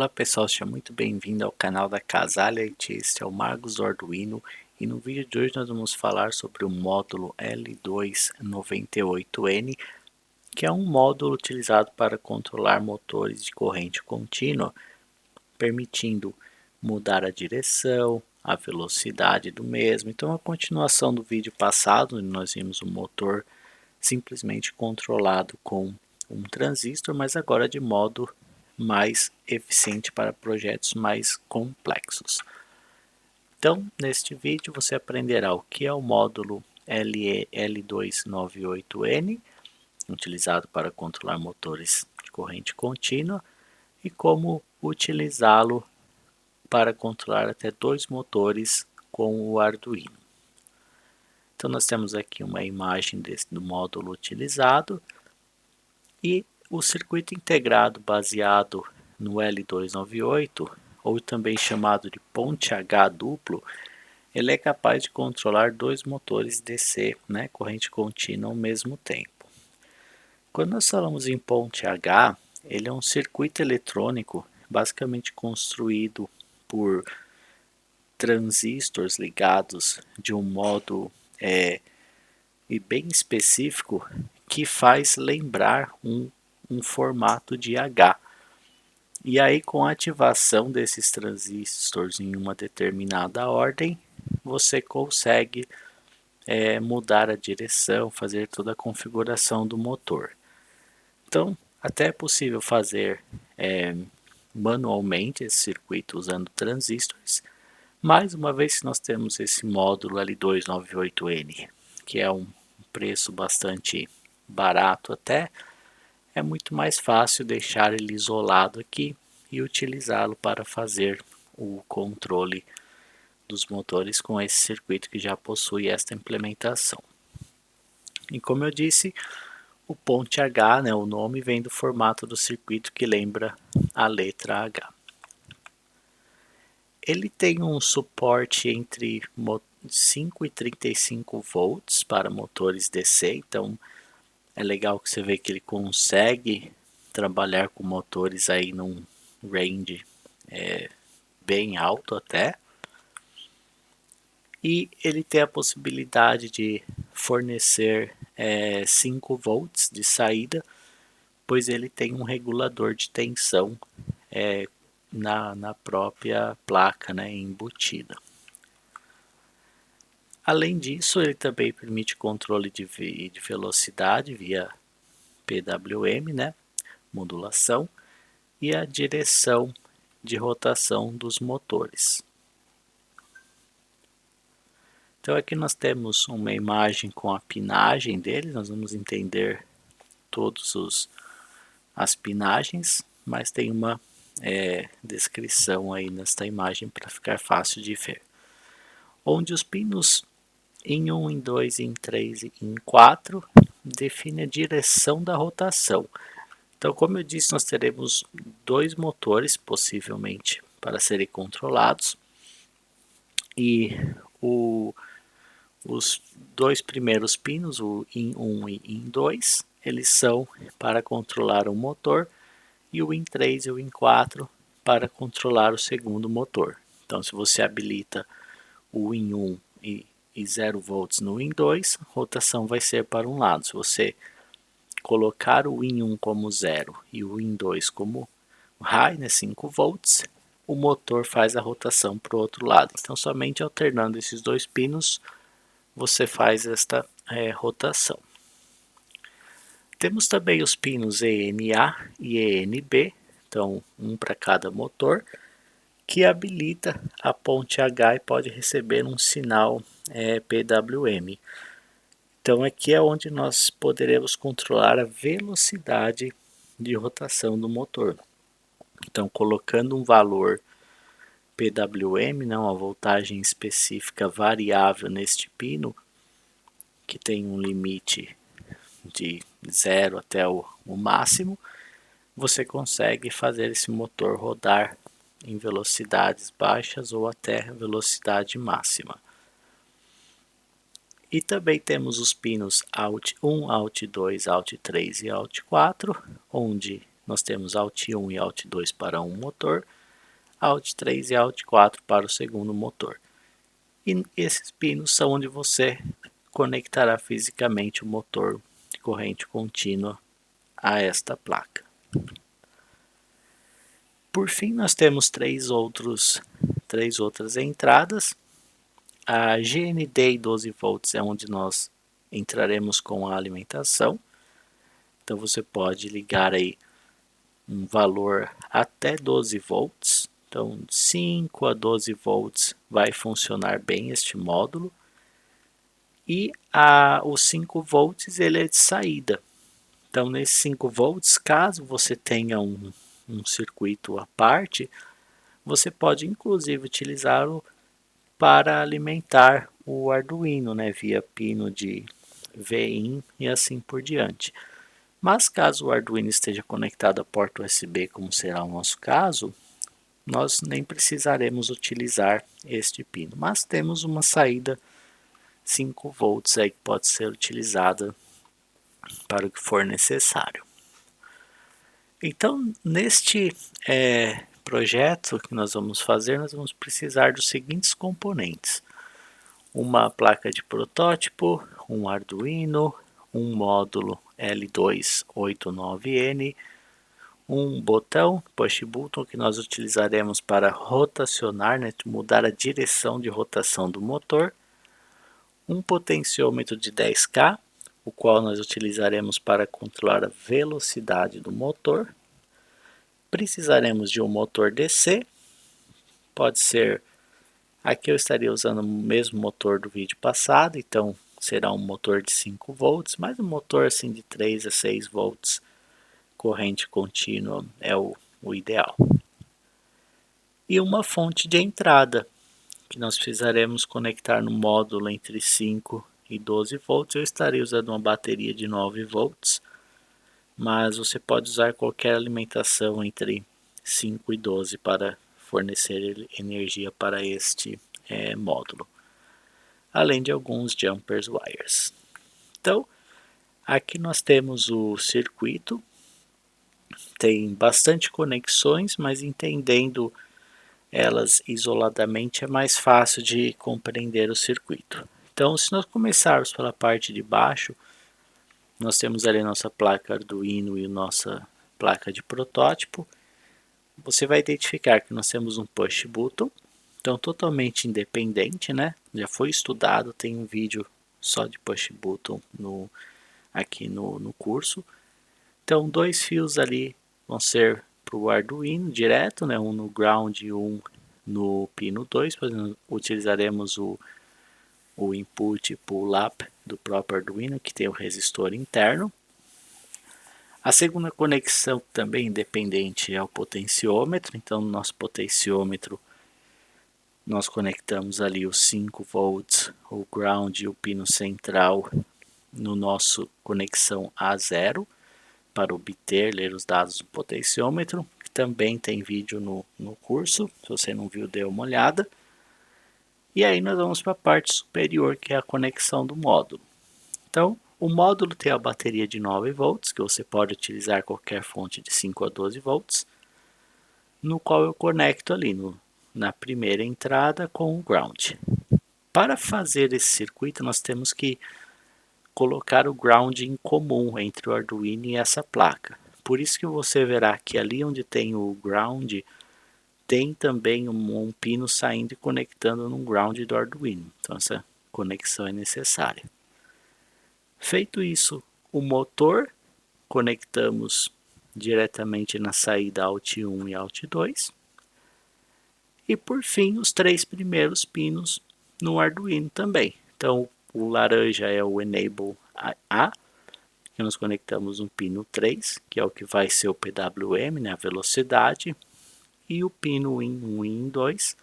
Olá pessoal, seja muito bem-vindo ao canal da Casale IT. Este é o Marcos do Arduino e no vídeo de hoje nós vamos falar sobre o módulo L298N, que é um módulo utilizado para controlar motores de corrente contínua, permitindo mudar a direção, a velocidade do mesmo. Então, a continuação do vídeo passado, onde nós vimos o motor simplesmente controlado com um transistor, mas agora de modo mais eficiente para projetos mais complexos. Então, neste vídeo você aprenderá o que é o módulo L298N, utilizado para controlar motores de corrente contínua, e como utilizá-lo para controlar até dois motores com o Arduino. Então nós temos aqui uma imagem do módulo utilizado e o circuito integrado baseado no L298, ou também chamado de ponte H duplo, ele é capaz de controlar dois motores DC, corrente contínua ao mesmo tempo. Quando nós falamos em ponte H, ele é um circuito eletrônico basicamente construído por transistores ligados de um modo e bem específico que faz lembrar um formato de H. E aí, com a ativação desses transistores em uma determinada ordem, você consegue mudar a direção, fazer toda a configuração do motor. Então, até é possível fazer manualmente esse circuito usando transistores, mas uma vez que nós temos esse módulo L298N, que é um preço bastante barato até, é muito mais fácil deixar ele isolado aqui e utilizá-lo para fazer o controle dos motores com esse circuito que já possui esta implementação. E como eu disse, o ponte H, o nome vem do formato do circuito que lembra a letra H. Ele tem um suporte entre 5 e 35 volts para motores DC, então é legal que você vê que ele consegue trabalhar com motores aí num range bem alto até. E ele tem a possibilidade de fornecer 5 volts de saída, pois ele tem um regulador de tensão na própria placa embutida. Além disso, ele também permite controle de velocidade via PWM, modulação, e a direção de rotação dos motores. Então aqui nós temos uma imagem com a pinagem dele, nós vamos entender todas as pinagens, mas tem uma descrição aí nesta imagem para ficar fácil de ver. Onde os pinos em 1, em 2, em 3 e em 4 definem a direção da rotação. Então, como eu disse, nós teremos dois motores, possivelmente, para serem controlados. E os dois primeiros pinos, o IN1 e IN2, eles são para controlar o motor. E o IN3 e o IN4 para controlar o segundo motor. Então, se você habilita o IN1 e 0 volts no IN2, a rotação vai ser para um lado. Se você colocar o IN1 como 0 e o IN2 como high, 5 volts, o motor faz a rotação para o outro lado. Então, somente alternando esses dois pinos, você faz esta rotação. Temos também os pinos ENA e ENB, então um para cada motor, que habilita a ponte H e pode receber um sinal PWM. Então aqui é onde nós poderemos controlar a velocidade de rotação do motor. Então colocando um valor PWM, uma voltagem específica variável neste pino, que tem um limite de 0 até o máximo, você consegue fazer esse motor rodar em velocidades baixas ou até velocidade máxima. E também temos os pinos Out1, Out2, Out3 e Out4, onde nós temos Alt1 e Alt2 para um motor, Alt3 e Alt4 para o segundo motor. E esses pinos são onde você conectará fisicamente o motor de corrente contínua a esta placa. Por fim, nós temos três outras entradas. A GND 12 volts é onde nós entraremos com a alimentação. Então você pode ligar aí um valor até 12 volts. Então 5 a 12 volts vai funcionar bem este módulo. E os 5 volts ele é de saída. Então nesses 5 volts, caso você tenha um circuito à parte, você pode inclusive utilizá-lo para alimentar o Arduino, né, via pino de VIN e assim por diante. Mas caso o Arduino esteja conectado à porta USB, como será o nosso caso, nós nem precisaremos utilizar este pino. Mas temos uma saída 5 volts aí que pode ser utilizada para o que for necessário. Então, neste projeto que nós vamos fazer, nós vamos precisar dos seguintes componentes: uma placa de protótipo, um Arduino, um módulo L289N, um botão push button que nós utilizaremos para rotacionar, né, mudar a direção de rotação do motor, um potenciômetro de 10K, o qual nós utilizaremos para controlar a velocidade do motor. Precisaremos de um motor DC, pode ser, aqui eu estaria usando o mesmo motor do vídeo passado, então será um motor de 5 volts, mas um motor assim de 3 a 6 volts, corrente contínua é o ideal. E uma fonte de entrada, que nós precisaremos conectar no módulo entre 5 e 12 volts, eu estarei usando uma bateria de 9 volts, mas você pode usar qualquer alimentação entre 5 e 12 para fornecer energia para este módulo, além de alguns jumpers wires. Então, aqui nós temos o circuito, tem bastante conexões, mas entendendo elas isoladamente é mais fácil de compreender o circuito. Então, se nós começarmos pela parte de baixo, nós temos ali a nossa placa Arduino e a nossa placa de protótipo. Você vai identificar que nós temos um push button, então totalmente independente, né? Já foi estudado, tem um vídeo só de push button aqui no curso. Então, dois fios ali vão ser para o Arduino direto, né? Um no ground e um no pino 2, utilizaremos o input pull-up do próprio Arduino, que tem o resistor interno. A segunda conexão também independente é o potenciômetro, então no nosso potenciômetro nós conectamos ali os 5 volts, o ground e o pino central no nosso conexão A0 para obter, ler os dados do potenciômetro, que também tem vídeo no curso, se você não viu dê uma olhada. E aí nós vamos para a parte superior, que é a conexão do módulo. Então, o módulo tem a bateria de 9 volts, que você pode utilizar qualquer fonte de 5 a 12 volts, no qual eu conecto ali na primeira entrada com o ground. Para fazer esse circuito, nós temos que colocar o ground em comum entre o Arduino e essa placa. Por isso que você verá que ali onde tem o ground, tem também um pino saindo e conectando no ground do Arduino. Então essa conexão é necessária. Feito isso, o motor conectamos diretamente na saída Alt1 e Alt2. E por fim, os três primeiros pinos no Arduino também. Então o laranja é o Enable A, que nós conectamos no pino 3, que é o que vai ser o PWM, né, a velocidade, e o pino IN 1 e IN 2,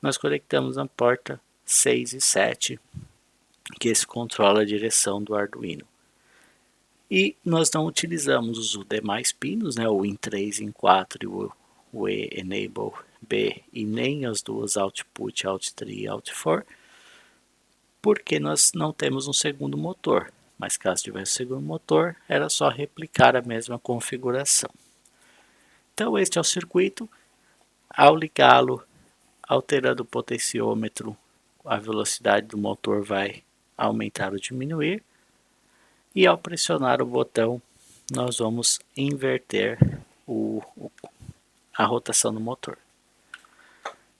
nós conectamos na porta 6 e 7, que esse controla a direção do Arduino. E nós não utilizamos os demais pinos, né, o IN 3, IN 4 e o Enable B, e nem as duas Output, Out3 e Out4, porque nós não temos um segundo motor. mas caso tivesse segundo motor, era só replicar a mesma configuração. Então este é o circuito. Ao ligá-lo, alterando o potenciômetro, a velocidade do motor vai aumentar ou diminuir. E ao pressionar o botão, nós vamos inverter a rotação do motor.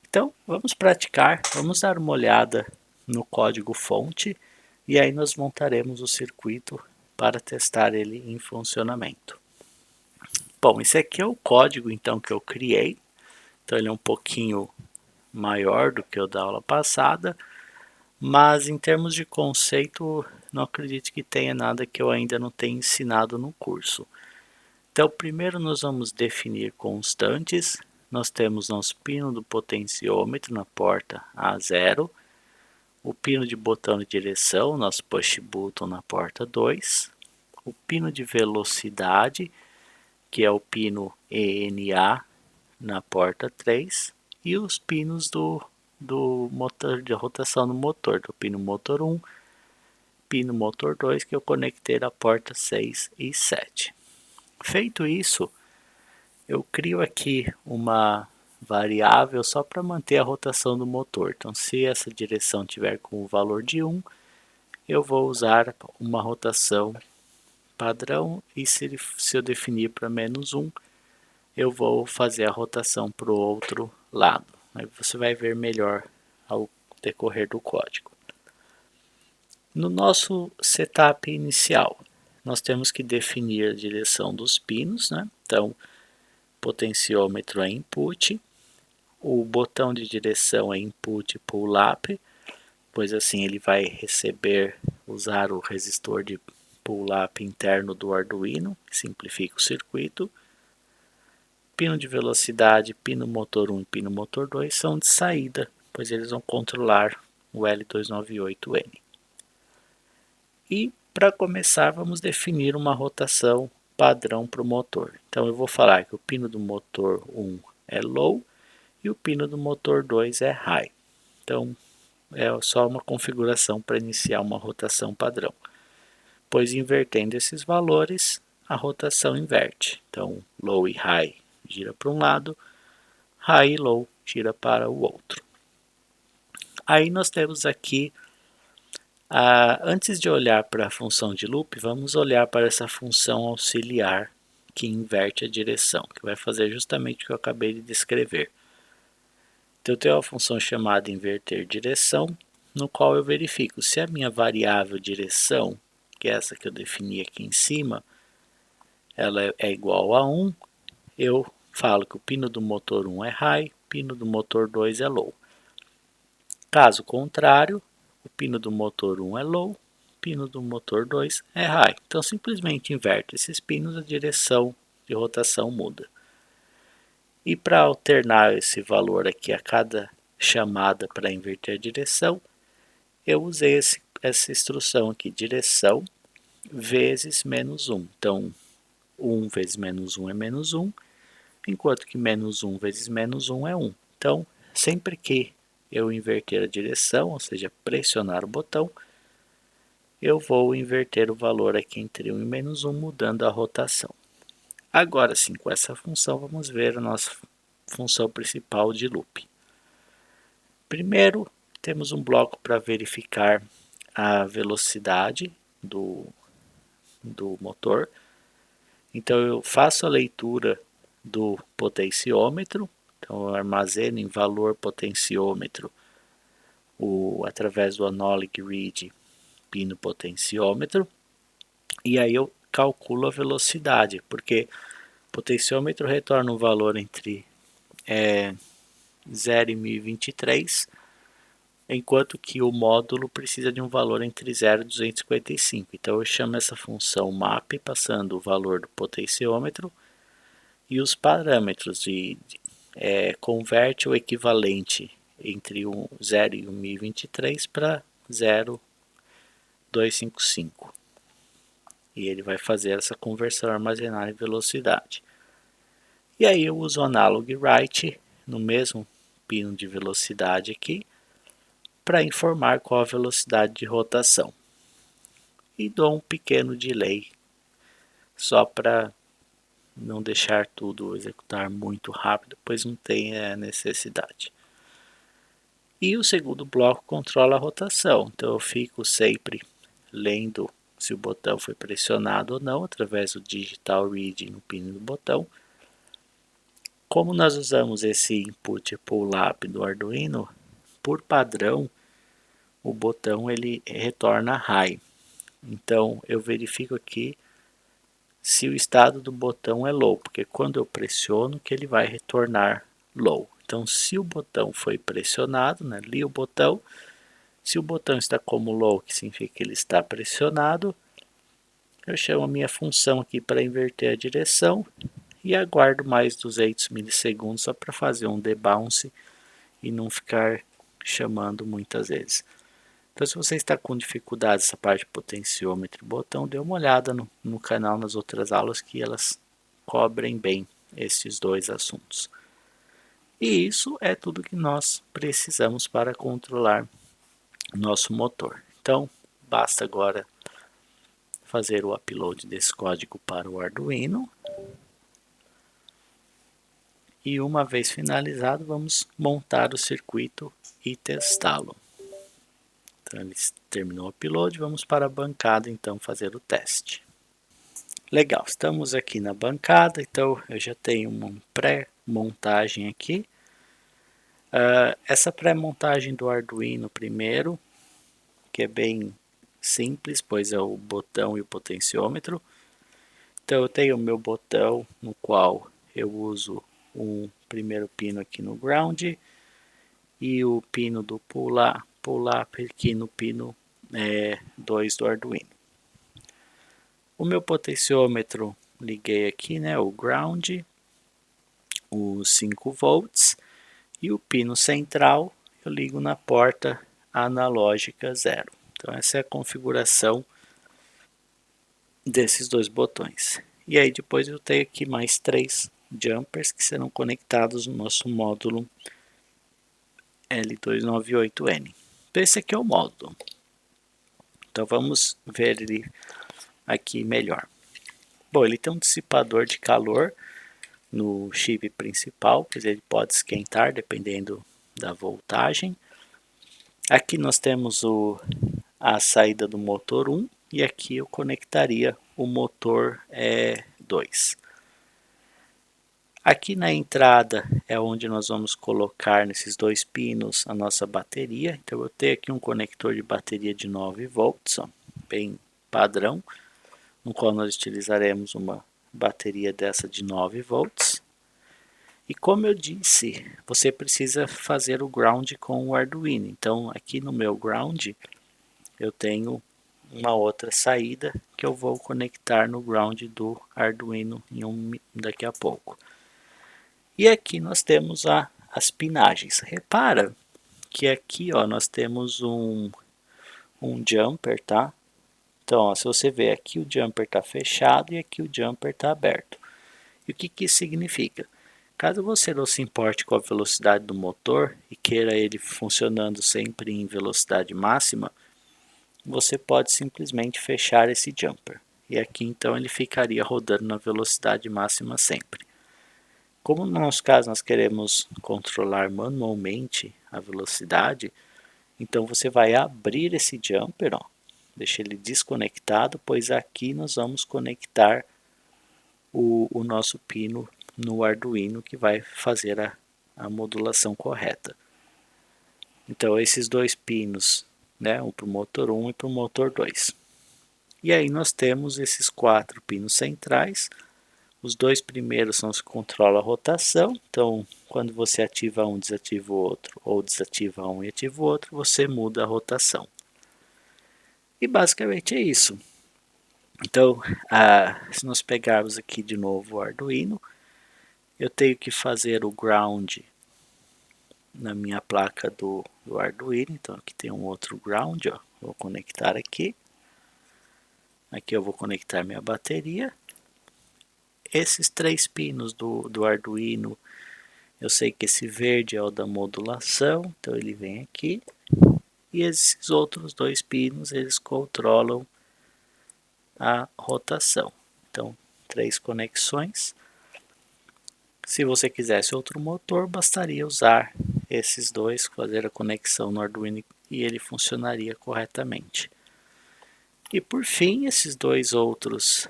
Então, vamos praticar, vamos dar uma olhada no código fonte e aí nós montaremos o circuito para testar ele em funcionamento. Bom, esse aqui é o código então que eu criei. Então ele é um pouquinho maior do que o da aula passada, mas em termos de conceito, não acredito que tenha nada que eu ainda não tenha ensinado no curso. Então, primeiro nós vamos definir constantes. Nós temos nosso pino do potenciômetro na porta A0, o pino de botão de direção, nosso push button na porta 2, o pino de velocidade, que é o pino ENA na porta 3, e os pinos do motor de rotação do motor, do pino motor 1, pino motor 2, que eu conectei na porta 6 e 7. Feito isso, eu crio aqui uma variável só para manter a rotação do motor. Então, se essa direção tiver com o valor de 1, eu vou usar uma rotação padrão, e se eu definir para -1, eu vou fazer a rotação para o outro lado. Aí você vai ver melhor ao decorrer do código. No nosso setup inicial, nós temos que definir a direção dos pinos, né? Então, potenciômetro é input, o botão de direção é input pull-up, pois assim ele vai usar o resistor de pull-up interno do Arduino, que simplifica o circuito. Pino de velocidade, pino motor 1 e pino motor 2 são de saída, pois eles vão controlar o L298N. E para começar, vamos definir uma rotação padrão para o motor. Então eu vou falar que o pino do motor 1 é low e o pino do motor 2 é high. Então é só uma configuração para iniciar uma rotação padrão, pois invertendo esses valores, a rotação inverte. Então low e high gira para um lado, high e low gira para o outro. Aí nós temos aqui, antes de olhar para a função de loop, vamos olhar para essa função auxiliar que inverte a direção, que vai fazer justamente o que eu acabei de descrever. Então eu tenho uma função chamada inverter direção, no qual eu verifico se a minha variável direção, que é essa que eu defini aqui em cima, ela é igual a 1, eu falo que o pino do motor 1 é high, pino do motor 2 é low. Caso contrário, o pino do motor 1 é low, pino do motor 2 é high. Então simplesmente inverte esses pinos, a direção de rotação muda. E para alternar esse valor aqui a cada chamada para inverter a direção, eu usei essa instrução aqui, direção vezes -1. Então 1 vezes -1 é -1, enquanto que -1 vezes -1 é 1. Então sempre que eu inverter a direção, ou seja, pressionar o botão, eu vou inverter o valor aqui entre 1 e -1, mudando a rotação. Agora sim, com essa função, vamos ver a nossa função principal de loop. Primeiro, temos um bloco para verificar a velocidade do motor. Então eu faço a leitura do potenciômetro, então eu armazeno em valor potenciômetro através do acknowledge read pino potenciômetro, e aí eu calculo a velocidade, porque o potenciômetro retorna um valor entre 0 e 1023, enquanto que o módulo precisa de um valor entre 0 e 255. Então eu chamo essa função map, passando o valor do potenciômetro e os parâmetros converte o equivalente entre 0 e 1023 para 0,255. E ele vai fazer essa conversão, armazenar em velocidade. E aí eu uso o analog write no mesmo pino de velocidade aqui, para informar qual a velocidade de rotação. e dou um pequeno delay, só para não deixar tudo executar muito rápido, pois não tem necessidade. E o segundo bloco controla a rotação, então eu fico sempre lendo se o botão foi pressionado ou não, através do digital reading no pino do botão. Como nós usamos esse input pull-up do Arduino, por padrão, o botão ele retorna high. Então eu verifico aqui se o estado do botão é low, porque quando eu pressiono que ele vai retornar low. Então se o botão foi pressionado, né, li o botão, se o botão está como low, que significa que ele está pressionado, eu chamo a minha função aqui para inverter a direção e aguardo mais 200 milissegundos só para fazer um debounce e não ficar chamando muitas vezes. Então, se você está com dificuldade nessa parte de potenciômetro e botão, dê uma olhada no canal nas outras aulas que elas cobrem bem esses dois assuntos. E isso é tudo que nós precisamos para controlar nosso motor. Então, basta agora fazer o upload desse código para o Arduino. E uma vez finalizado, vamos montar o circuito e testá-lo. Então ele terminou o upload, vamos para a bancada então fazer o teste. Legal, estamos aqui na bancada, então eu já tenho uma pré-montagem aqui. Essa pré-montagem do Arduino primeiro, que é bem simples, pois é o botão e o potenciômetro. Então eu tenho o meu botão no qual eu uso um primeiro pino aqui no ground e o pino do pull-up aqui no pino 2 do Arduino. O meu potenciômetro liguei aqui, né, o ground, os 5 volts e o pino central eu ligo na porta analógica 0. Então essa é a configuração desses dois botões. E aí depois eu tenho aqui mais 3 jumpers que serão conectados no nosso módulo L298N. Então esse aqui é o módulo. Então vamos ver ele aqui melhor. Bom, ele tem um dissipador de calor no chip principal, pois ele pode esquentar dependendo da voltagem. Aqui nós temos a saída do motor 1 e aqui eu conectaria o motor 2. Aqui na entrada é onde nós vamos colocar nesses dois pinos a nossa bateria. Então eu tenho aqui um conector de bateria de 9 volts, ó, bem padrão, no qual nós utilizaremos uma bateria dessa de 9 volts. E como eu disse, você precisa fazer o ground com o Arduino. Então aqui no meu ground eu tenho uma outra saída que eu vou conectar no ground do Arduino daqui a pouco. E aqui nós temos as pinagens. Repara que aqui ó, nós temos um jumper, tá? Então ó, se você ver aqui o jumper está fechado e aqui o jumper está aberto. E o que isso significa? Caso você não se importe com a velocidade do motor e queira ele funcionando sempre em velocidade máxima, você pode simplesmente fechar esse jumper. E aqui então ele ficaria rodando na velocidade máxima sempre. Como no nosso caso nós queremos controlar manualmente a velocidade, então você vai abrir esse jumper, ó, deixa ele desconectado, pois aqui nós vamos conectar o nosso pino no Arduino que vai fazer a modulação correta. Então esses dois pinos, né, um para o motor 1 e para o motor 2. E aí nós temos esses 4 pinos centrais. Os dois primeiros são os que controlam a rotação. Então quando você ativa um, desativa o outro, ou desativa um e ativa o outro, você muda a rotação. E basicamente é isso. Então, se nós pegarmos aqui de novo o Arduino, eu tenho que fazer o ground na minha placa do Arduino. Então aqui tem um outro ground, ó. Vou conectar aqui. Aqui eu vou conectar minha bateria. Esses 3 pinos do Arduino, eu sei que esse verde é o da modulação, então ele vem aqui. E esses outros 2 pinos, eles controlam a rotação. Então, 3 conexões. Se você quisesse outro motor, bastaria usar esses dois, fazer a conexão no Arduino e ele funcionaria corretamente. E por fim, esses dois outros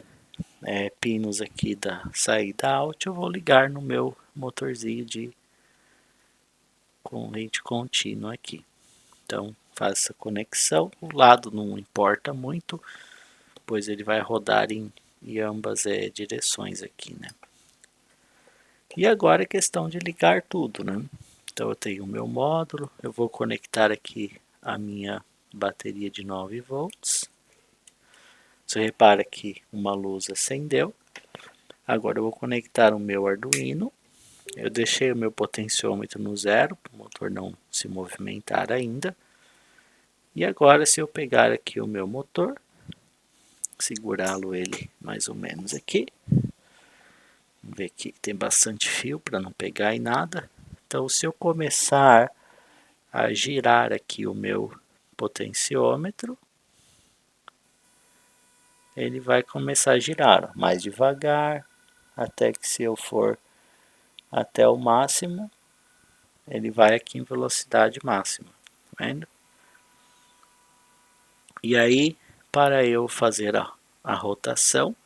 pinos aqui da saída out eu vou ligar no meu motorzinho de corrente contínua aqui. Então, faz essa conexão. O lado não importa muito, pois ele vai rodar em ambas direções aqui, né? E agora é questão de ligar tudo, né? Então eu tenho o meu módulo, eu vou conectar aqui a minha bateria de 9 volts. Você repara que uma luz acendeu. Agora eu vou conectar o meu Arduino. Eu deixei o meu potenciômetro no zero, para o motor não se movimentar ainda. E agora se eu pegar aqui o meu motor, segurá-lo ele mais ou menos aqui. Vamos ver que tem bastante fio para não pegar em nada. Então se eu começar a girar aqui o meu potenciômetro, ele vai começar a girar mais devagar, até que se eu for até o máximo, ele vai aqui em velocidade máxima, tá vendo? E aí, para eu fazer a rotação,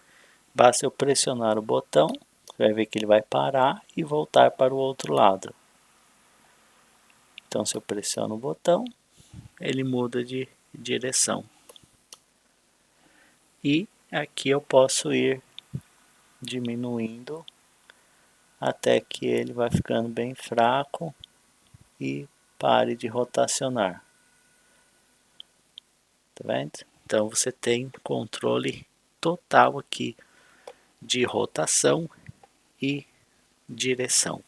basta eu pressionar o botão, você vai ver que ele vai parar e voltar para o outro lado. Então se eu pressiono o botão, ele muda de direção. E aqui eu posso ir diminuindo até que ele vai ficando bem fraco e pare de rotacionar. Tá vendo? Então você tem controle total aqui de rotação e direção.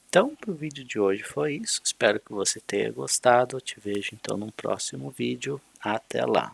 Então, para o vídeo de hoje foi isso. Espero que você tenha gostado. Eu te vejo então no próximo vídeo. Até lá!